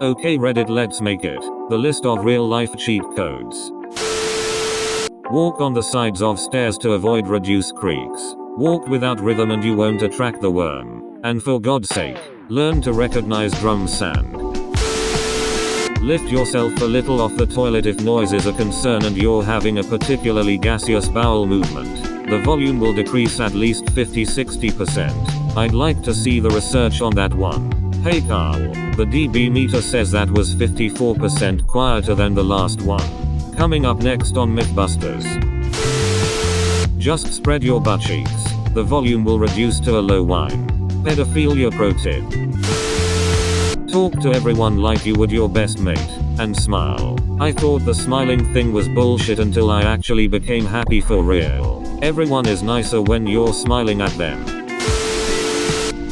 Okay Reddit, let's make it. The list of real life cheat codes. Walk on the sides of stairs to avoid reduced creaks. Walk without rhythm and you won't attract the worm. And for God's sake, learn to recognize drum sand. Lift yourself a little off the toilet if noise is a concern and you're having a particularly gaseous bowel movement. The volume will decrease at least 50-60%. I'd like to see the research on that one. Hey Carl, the dB meter says that was 54% quieter than the last one. Coming up next on Mythbusters. Just spread your butt cheeks. The volume will reduce to a low whine. Pedophilia pro tip. Talk to everyone like you would your best mate, and smile. I thought the smiling thing was bullshit until I actually became happy for real. Everyone is nicer when you're smiling at them.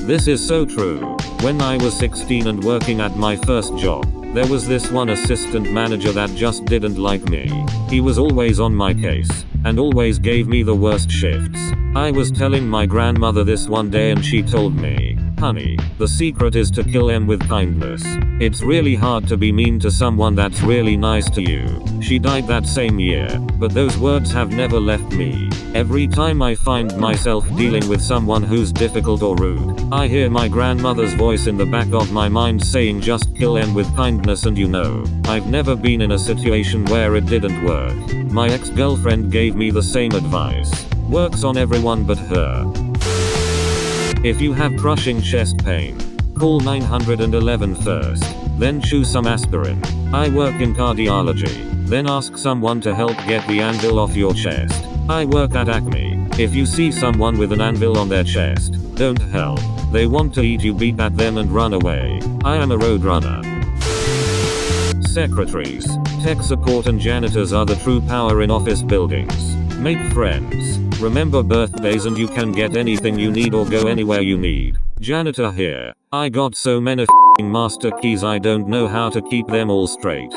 This is so true. When I was 16 and working at my first job, there was this one assistant manager that just didn't like me. He was always on my case, and always gave me the worst shifts. I was telling my grandmother this one day and she told me, honey, the secret is to kill them with kindness. It's really hard to be mean to someone that's really nice to you. She died that same year, but those words have never left me. Every time I find myself dealing with someone who's difficult or rude, I hear my grandmother's voice in the back of my mind saying just kill them with kindness, and you know, I've never been in a situation where it didn't work. My ex-girlfriend gave me the same advice. Works on everyone but her. If you have crushing chest pain, call 911 first. Then chew some aspirin. I work in cardiology. Then ask someone to help get the anvil off your chest. I work at Acme. If you see someone with an anvil on their chest, don't help. They want to eat you, beat at them and run away. I am a road runner. Secretaries, tech support and janitors are the true power in office buildings. Make friends. Remember birthdays and you can get anything you need or go anywhere you need. Janitor here. I got so many f***ing master keys I don't know how to keep them all straight.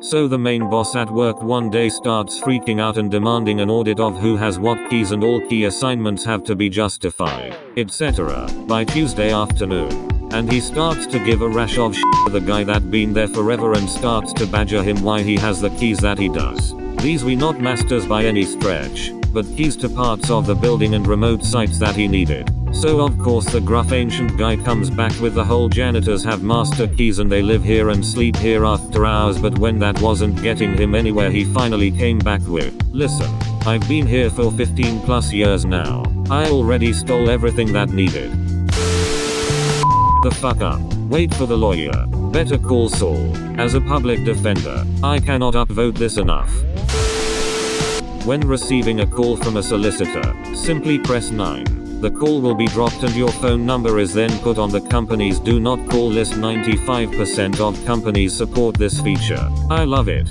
So the main boss at work one day starts freaking out and demanding an audit of who has what keys and all key assignments have to be justified, etc. by Tuesday afternoon. And he starts to give a rash of shit to the guy that been there forever and starts to badger him why he has the keys that he does. These we not masters by any stretch, but keys to parts of the building and remote sites that he needed. So of course the gruff ancient guy comes back with the whole janitors have master keys and they live here and sleep here after hours, but when that wasn't getting him anywhere he finally came back with, listen, I've been here for 15 plus years now. I already stole everything that needed. The fuck up. Wait for the lawyer. Better call Saul. As a public defender, I cannot upvote this enough. When receiving a call from a solicitor, simply press 9. The call will be dropped and your phone number is then put on the company's do not call list. 95% of companies support this feature. I love it.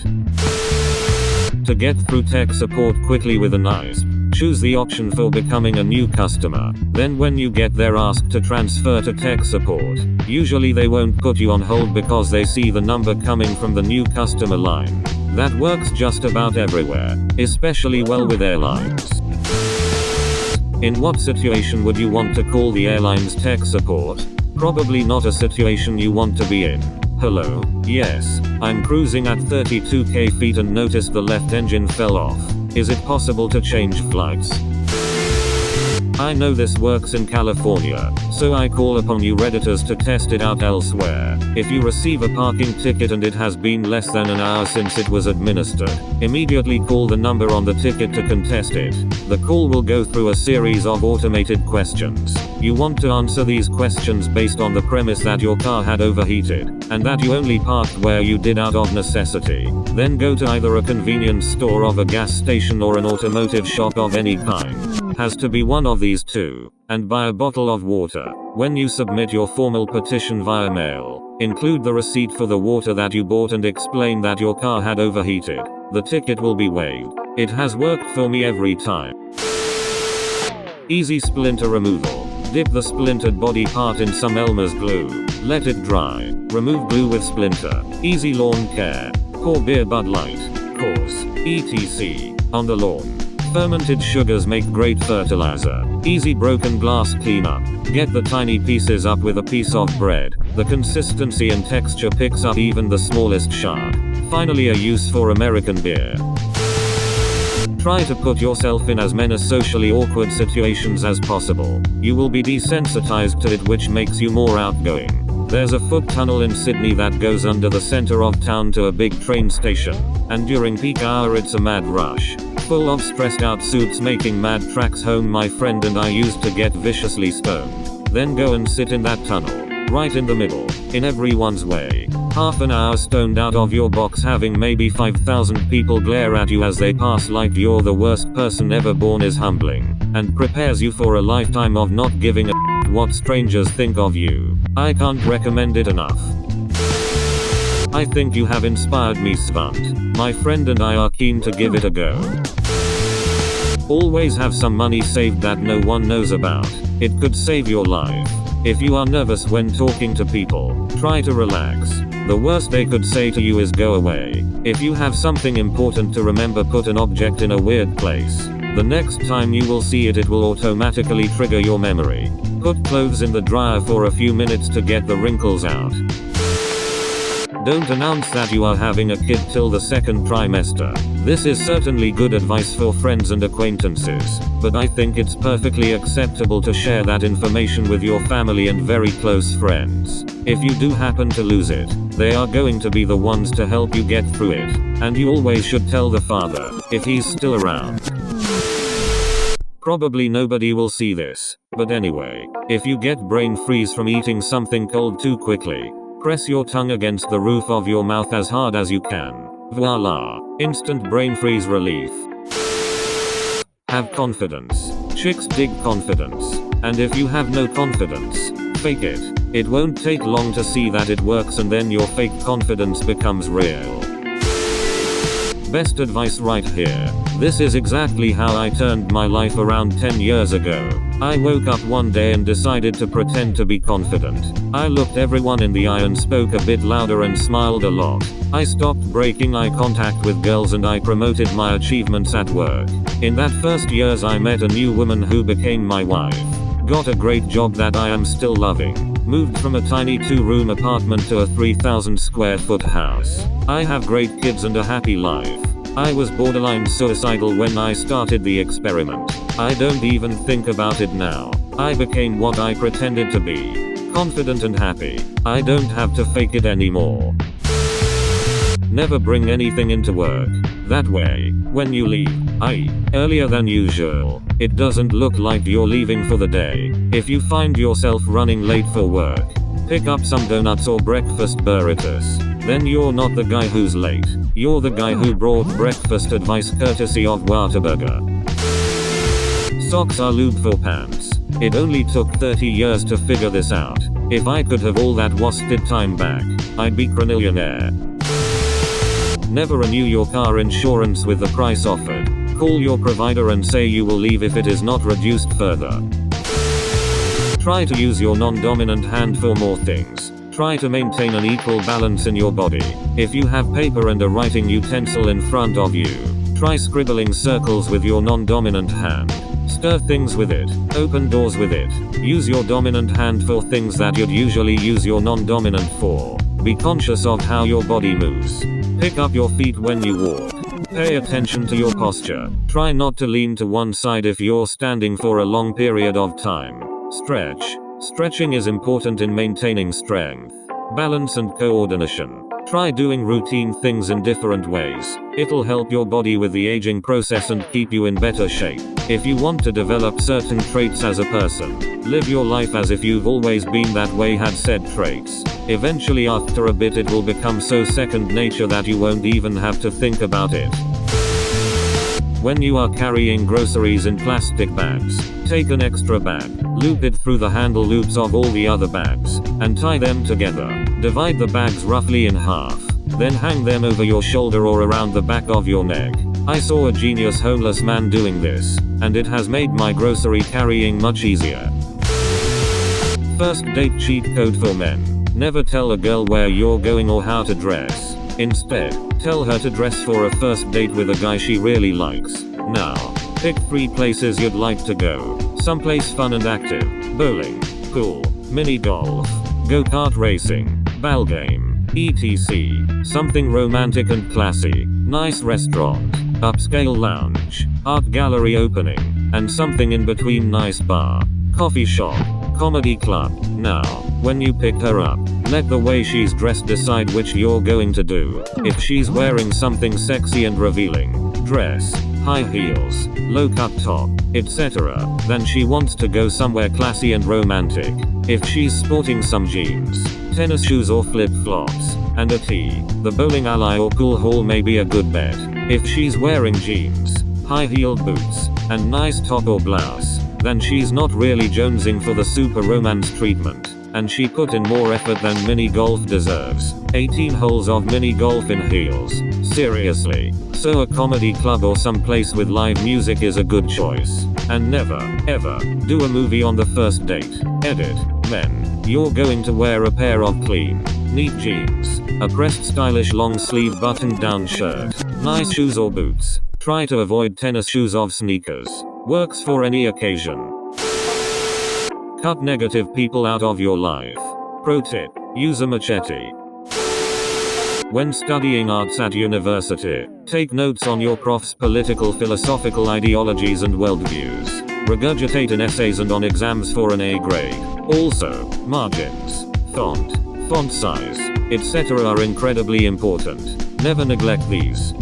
To get through tech support quickly with a nice, choose the option for becoming a new customer. Then when you get there, ask to transfer to tech support. Usually they won't put you on hold because they see the number coming from the new customer line. That works just about everywhere, especially well with airlines. In what situation would you want to call the airline's tech support? Probably not a situation you want to be in. Hello, yes, I'm cruising at 32k feet and noticed the left engine fell off. Is it possible to change flights? I know this works in California, so I call upon you Redditors to test it out elsewhere. If you receive a parking ticket and it has been less than an hour since it was administered, immediately call the number on the ticket to contest it. The call will go through a series of automated questions. You want to answer these questions based on the premise that your car had overheated, and that you only parked where you did out of necessity. Then go to either a convenience store of a gas station or an automotive shop of any kind. Has to be one of these two, and buy a bottle of water. When you submit your formal petition via mail, include the receipt for the water that you bought and explain that your car had overheated. The ticket will be waived. It has worked for me every time. Easy splinter removal. Dip the splintered body part in some Elmer's glue. Let it dry. Remove glue with splinter. Easy lawn care. Pour beer Bud Light. Course. etc. on the lawn. Fermented sugars make great fertilizer. Easy broken glass cleanup. Get the tiny pieces up with a piece of bread. The consistency and texture picks up even the smallest shard. Finally, a use for American beer. Try to put yourself in as many socially awkward situations as possible. You will be desensitized to it, which makes you more outgoing. There's a foot tunnel in Sydney that goes under the center of town to a big train station, and during peak hour it's a mad rush. Full of stressed out suits making mad tracks home. My friend and I used to get viciously stoned, then go and sit in that tunnel, right in the middle, in everyone's way. Half an hour stoned out of your box, having maybe 5,000 people glare at you as they pass like you're the worst person ever born, is humbling, and prepares you for a lifetime of not giving a what strangers think of you. I can't recommend it enough. I think you have inspired me, Svant. My friend and I are keen to give it a go. Always have some money saved that no one knows about. It could save your life. If you are nervous when talking to people, try to relax. The worst they could say to you is go away. If you have something important to remember, put an object in a weird place. The next time you will see it, it will automatically trigger your memory. Put clothes in the dryer for a few minutes to get the wrinkles out. Don't announce that you are having a kid till the second trimester. This is certainly good advice for friends and acquaintances, but I think it's perfectly acceptable to share that information with your family and very close friends. If you do happen to lose it, they are going to be the ones to help you get through it, and you always should tell the father, if he's still around. Probably nobody will see this, but anyway, if you get brain freeze from eating something cold too quickly, press your tongue against the roof of your mouth as hard as you can. Voila! Instant brain freeze relief. Have confidence. Chicks dig confidence. And if you have no confidence, fake it. It won't take long to see that it works, and then your fake confidence becomes real. Best advice right here. This is exactly how I turned my life around 10 years ago. I woke up one day and decided to pretend to be confident. I looked everyone in the eye and spoke a bit louder and smiled a lot. I stopped breaking eye contact with girls and I promoted my achievements at work. In that first years I met a new woman who became my wife. Got a great job that I am still loving. Moved from a tiny 2-room apartment to a 3,000 square foot house. I have great kids and a happy life. I was borderline suicidal when I started the experiment. I don't even think about it now. I became what I pretended to be. Confident and happy. I don't have to fake it anymore. Never bring anything into work. That way, when you leave, earlier than usual, it doesn't look like you're leaving for the day. If you find yourself running late for work, pick up some donuts or breakfast burritos. Then you're not the guy who's late. You're the guy who brought breakfast advice courtesy of Whataburger. Socks are lube for pants. It only took 30 years to figure this out. If I could have all that wasted time back, I'd be quadrillionaire. Never renew your car insurance with the price offered. Call your provider and say you will leave if it is not reduced further. Try to use your non-dominant hand for more things. Try to maintain an equal balance in your body. If you have paper and a writing utensil in front of you, try scribbling circles with your non-dominant hand. Stir things with it. Open doors with it. Use your dominant hand for things that you'd usually use your non-dominant for. Be conscious of how your body moves. Pick up your feet when you walk. Pay attention to your posture. Try not to lean to one side if you're standing for a long period of time. Stretch. Stretching is important in maintaining strength, balance and coordination. Try doing routine things in different ways. It'll help your body with the aging process and keep you in better shape. If you want to develop certain traits as a person, live your life as if you've always been that way, had said traits. Eventually after a bit it will become so second nature that you won't even have to think about it. When you are carrying groceries in plastic bags, take an extra bag, loop it through the handle loops of all the other bags, and tie them together. Divide the bags roughly in half, then hang them over your shoulder or around the back of your neck. I saw a genius homeless man doing this, and it has made my grocery carrying much easier. First date cheat code for men. Never tell a girl where you're going or how to dress. Instead, tell her to dress for a first date with a guy she really likes. Now, Pick 3 places you'd like to go. Someplace fun and active. Bowling, pool, mini golf, go-kart racing, ball game, etc. Something romantic and classy. Nice restaurant, upscale lounge, art gallery opening, and something in between. Nice bar, coffee shop, comedy club. Now, when you pick her up, let the way she's dressed decide which you're going to do. If she's wearing something sexy and revealing, dress, high heels, low-cut top, etc., then she wants to go somewhere classy and romantic. If she's sporting some jeans, tennis shoes or flip-flops, and a tee, the bowling alley or pool hall may be a good bet. If she's wearing jeans, high-heeled boots, and nice top or blouse, then she's not really jonesing for the super romance treatment, and she put in more effort than mini golf deserves. 18 holes of mini golf in heels. Seriously. So a comedy club or some place with live music is a good choice. And never, ever, do a movie on the first date. Edit. Men, you're going to wear a pair of clean, neat jeans, a pressed stylish long sleeve button down shirt, nice shoes or boots. Try to avoid tennis shoes or sneakers. Works for any occasion. Cut negative people out of your life. Pro tip, use a machete. When studying arts at university, take notes on your prof's political philosophical ideologies and worldviews. Regurgitate in essays and on exams for an A grade. Also, margins, font size, etc. are incredibly important. Never neglect these.